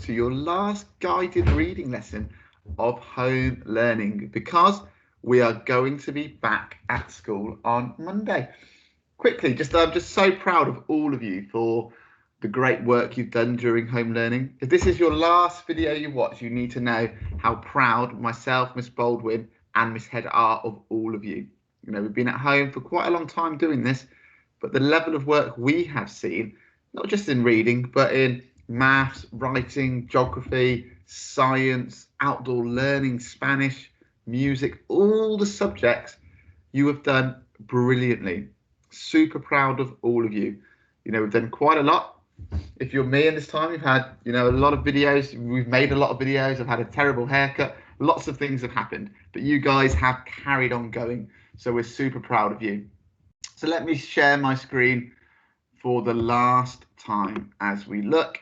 to your last guided reading lesson of home learning because we are going to be back at school on Monday. Quickly, I'm just so proud of all of you for the great work you've done during home learning. If this is your last video you watch, you need to know how proud myself, Miss Baldwin, and Miss Head are of all of you. You know, we've been at home for quite a long time doing this, but the level of work we have seen, not just in reading, but in maths, writing, geography, science, outdoor learning, Spanish, music, all the subjects you have done brilliantly. Super proud of all of you. You know, we've done quite a lot. If you're me in this time, you've had, you know, a lot of videos. We've made a lot of videos. I've had a terrible haircut. Lots of things have happened, but you guys have carried on going. So we're super proud of you. So let me share my screen for the last time as we look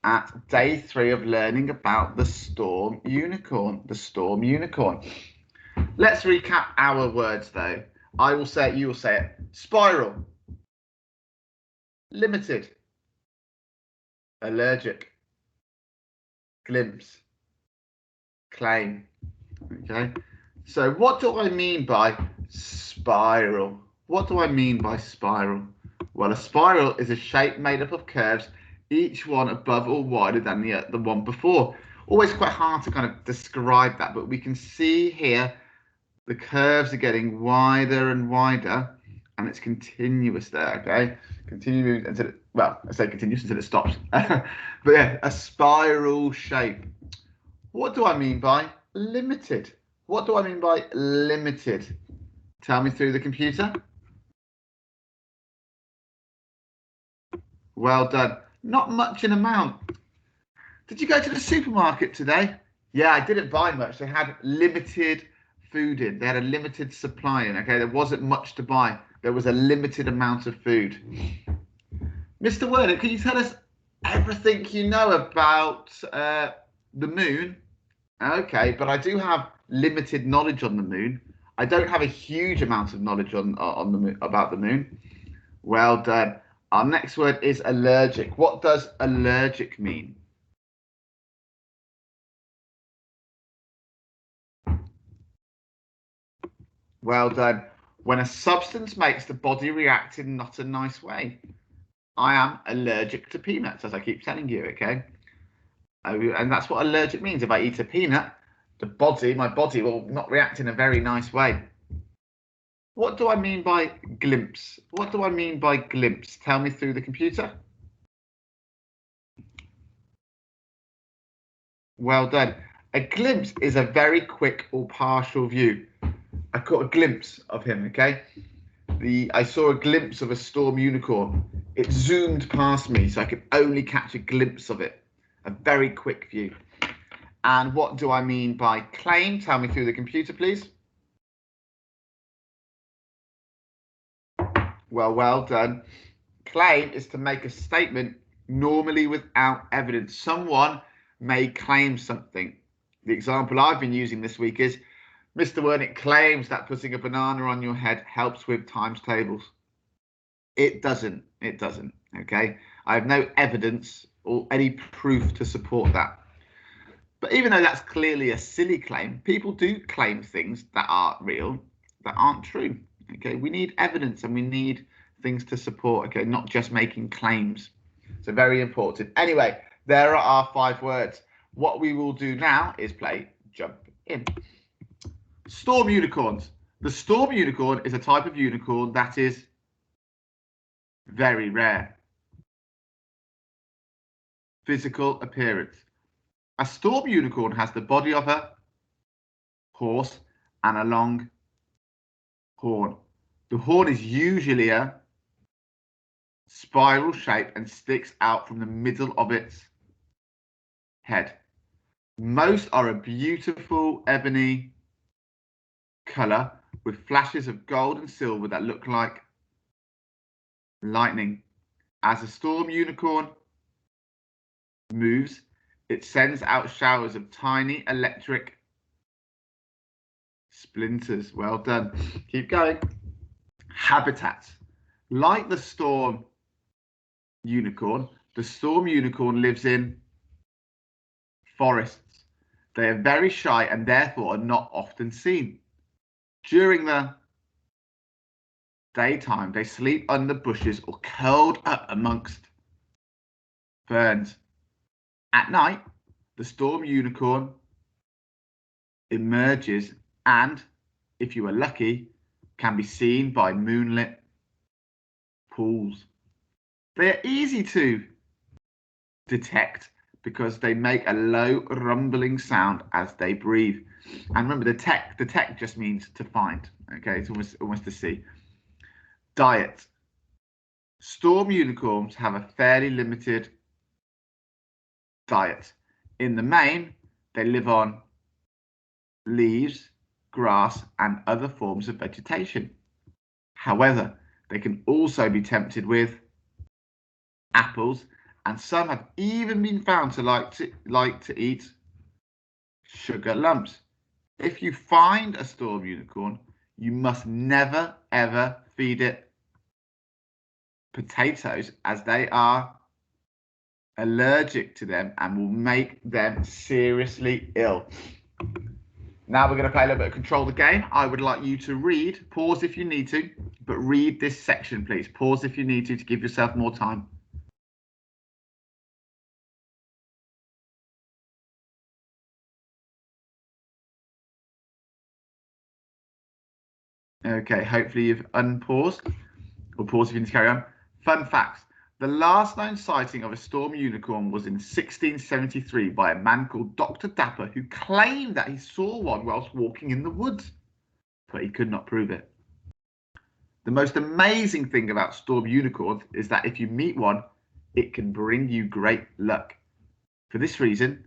at day 3 of learning about the storm unicorn. The storm unicorn. Let's recap our words though. I will say it, you will say it. Spiral, limited, allergic, glimpse, claim. Okay, so what do I mean by spiral? What do I mean by spiral? Well, a spiral is a shape made up of curves, each one above or wider than the one before. Always quite hard to kind of describe that, but we can see here the curves are getting wider and wider, and it's continuous there, okay? Continue until it, well, I say continuous until it stops. But yeah, a spiral shape. What do I mean by limited? What do I mean by limited? Tell me through the computer. Well done. Not much in amount. Did you go to the supermarket today? Yeah, I didn't buy much. They had limited food in. They had a limited supply in. Okay, there wasn't much to buy. There was a limited amount of food. Mr. Werner, can you tell us everything you know about the moon? Okay, but I do have limited knowledge on the moon. I don't have a huge amount of knowledge on the moon, about the moon. Well done. Our next word is allergic. What does allergic mean? Well done. When a substance makes the body react in not a nice way. I am allergic to peanuts, as I keep telling you, okay? And that's what allergic means. If I eat a peanut, my body will not react in a very nice way. What do I mean by glimpse? What do I mean by glimpse? Tell me through the computer. Well done. A glimpse is a very quick or partial view. I caught a glimpse of him, okay? I saw a glimpse of a storm unicorn. It zoomed past me, so I could only catch a glimpse of it. A very quick view. And what do I mean by claim? Tell me through the computer, please. Well done. Claim is to make a statement, normally without evidence. Someone may claim something. The example I've been using this week is, Mr. Wernick claims that putting a banana on your head helps with times tables. It doesn't. It doesn't. Okay. I have no evidence or any proof to support that. But even though that's clearly a silly claim, people do claim things that are real that aren't true. Okay. We need evidence and we need things to support. Okay. Not just making claims. So very important. Anyway, there are our 5 words. What we will do now is play Jump In. Storm unicorns. The storm unicorn is a type of unicorn that is very rare. Physical appearance. A storm unicorn has the body of a horse and a long horn. The horn is usually a spiral shape and sticks out from the middle of its head. Most are a beautiful ebony colour with flashes of gold and silver that look like lightning. As a storm unicorn moves, it sends out showers of tiny electric splinters. Well done. Keep going. Habitats. Like the storm unicorn, the storm unicorn lives in forests. They are very shy and therefore are not often seen. During the daytime, they sleep under bushes or curled up amongst ferns. At night, the storm unicorn emerges and, if you are lucky, can be seen by moonlit pools. They are easy to detect because they make a low rumbling sound as they breathe. And remember, the tech just means to find. Okay, it's almost to see. Diet. Storm unicorns have a fairly limited diet. In the main, they live on leaves, grass, and other forms of vegetation. However, they can also be tempted with apples, and some have even been found to like to eat sugar lumps. If you find a storm unicorn, you must never ever feed it potatoes, as they are allergic to them and will make them seriously ill. Now we're going to play a little bit of Control the Game. I would like you to read, pause if you need to, but read this section, please. Pause if you need to give yourself more time. Okay, hopefully you've unpaused, or pause if you need to carry on. Fun facts. The last known sighting of a storm unicorn was in 1673 by a man called Dr. Dapper, who claimed that he saw one whilst walking in the woods, but he could not prove it. The most amazing thing about storm unicorns is that if you meet one, it can bring you great luck. For this reason,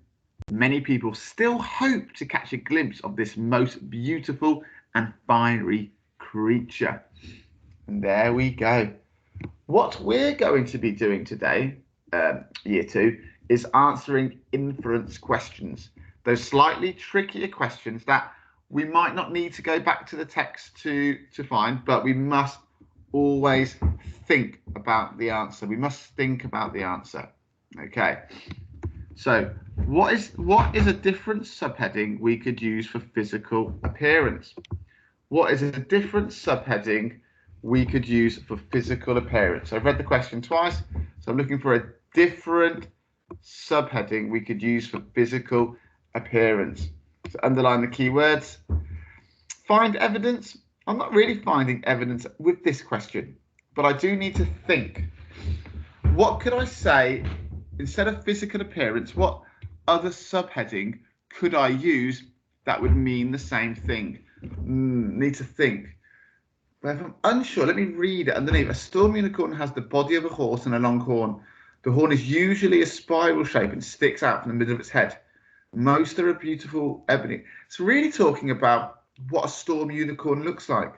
many people still hope to catch a glimpse of this most beautiful and fiery creature. And there we go. What we're going to be doing today, year 2, is answering inference questions. Those slightly trickier questions that we might not need to go back to the text to find, but we must always think about the answer. We must think about the answer. Okay. So what is a different subheading we could use for physical appearance? What is a different subheading we could use for physical appearance? So I've read the question twice, so I'm looking for a different subheading we could use for physical appearance. So underline the keywords. Find evidence. I'm not really finding evidence with this question, but I do need to think. What could I say instead of physical appearance? What other subheading could I use that would mean the same thing? Need to think. But if I'm unsure, let me read it underneath. A storm unicorn has the body of a horse and a long horn. The horn is usually a spiral shape and sticks out from the middle of its head. Most are a beautiful ebony. It's really talking about what a storm unicorn looks like.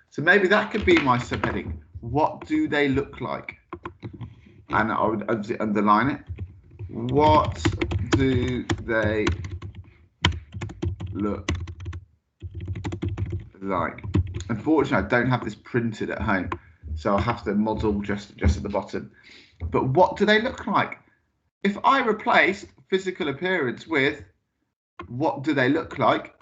So maybe that could be my subheading. What do they look like? And I would underline it. What do they look like? Unfortunately, I don't have this printed at home, so I'll have to model just at the bottom. But what do they look like? If I replaced physical appearance with what do they look like,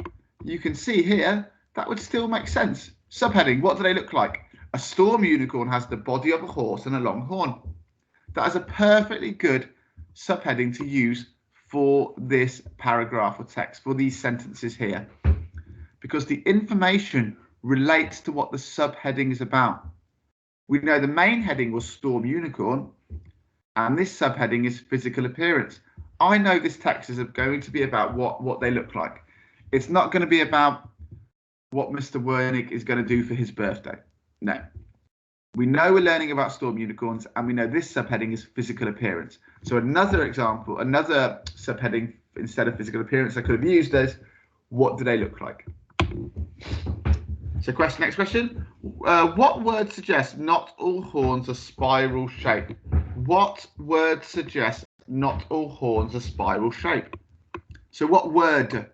you can see here that would still make sense. Subheading, what do they look like? A storm unicorn has the body of a horse and a long horn. That is a perfectly good subheading to use for this paragraph or text, for these sentences here, because the information relates to what the subheading is about. We know the main heading was storm unicorn, and this subheading is physical appearance. I know this text is going to be about what they look like. It's not going to be about what Mr. Wernick is going to do for his birthday. No. We know we're learning about storm unicorns, and we know this subheading is physical appearance. So another example, another subheading instead of physical appearance I could have used as what do they look like? So next question. What word suggests not all horns are spiral shaped? What word suggests not all horns are spiral shaped? So what word?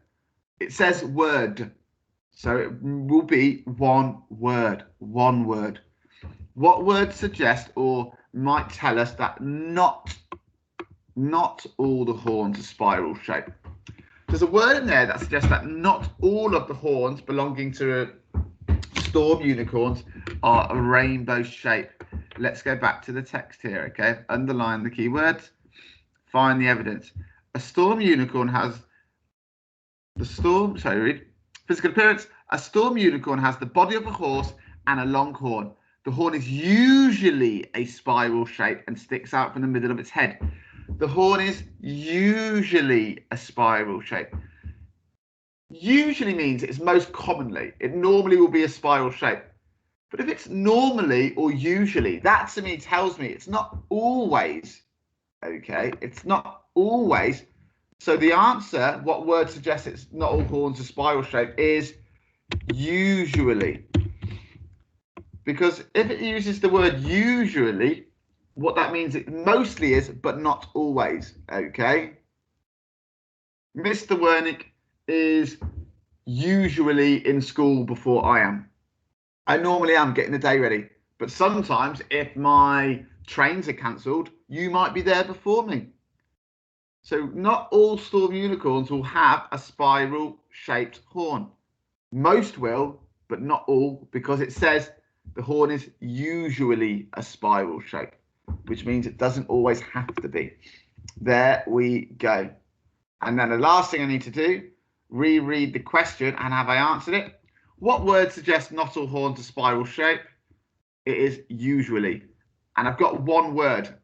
It says word. So it will be one word. One word. What word suggests or might tell us that not all the horns are spiral shaped? There's a word in there that suggests that not all of the horns belonging to storm unicorns are a rainbow shape. Let's go back to the text here, okay? Underline the keywords. Find the evidence. A storm unicorn has physical appearance. A storm unicorn has the body of a horse and a long horn. The horn is usually a spiral shape and sticks out from the middle of its head. The horn is usually a spiral shape. Usually means it's most commonly. It normally will be a spiral shape. But if it's normally or usually, that to me tells me it's not always. Okay, it's not always. So the answer, what word suggests it's not all horns are spiral shape, is usually. Because if it uses the word usually, what that means it mostly is, but not always. Okay. Mr. Wernick is usually in school before I am. I normally am getting the day ready. But sometimes if my trains are cancelled, you might be there before me. So not all storm unicorns will have a spiral shaped horn. Most will, but not all, because it says the horn is usually a spiral shape, which means it doesn't always have to be. There we go. And then the last thing I need to do, reread the question and have I answered it? What word suggests not all horns are spiral shape? It is usually. And I've got one word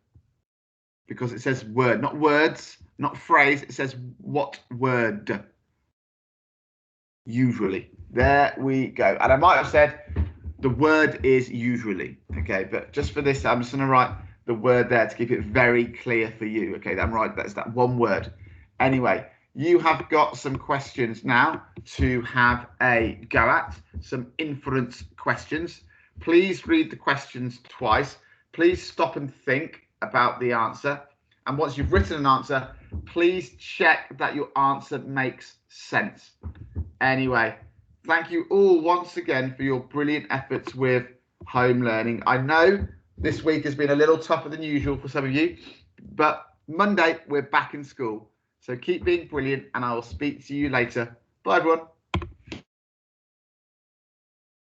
because it says word, not words, not phrase. It says what word? Usually. There we go. And I might have said the word is usually. Okay, but just for this, I'm just going to write the word there to keep it very clear for you. Okay, I'm right. That's that one word. Anyway, you have got some questions now to have a go at, some inference questions. Please read the questions twice. Please stop and think about the answer. And once you've written an answer, please check that your answer makes sense. Anyway, thank you all once again for your brilliant efforts with home learning. I know this week has been a little tougher than usual for some of you, but Monday we're back in school. So keep being brilliant and I will speak to you later. Bye everyone.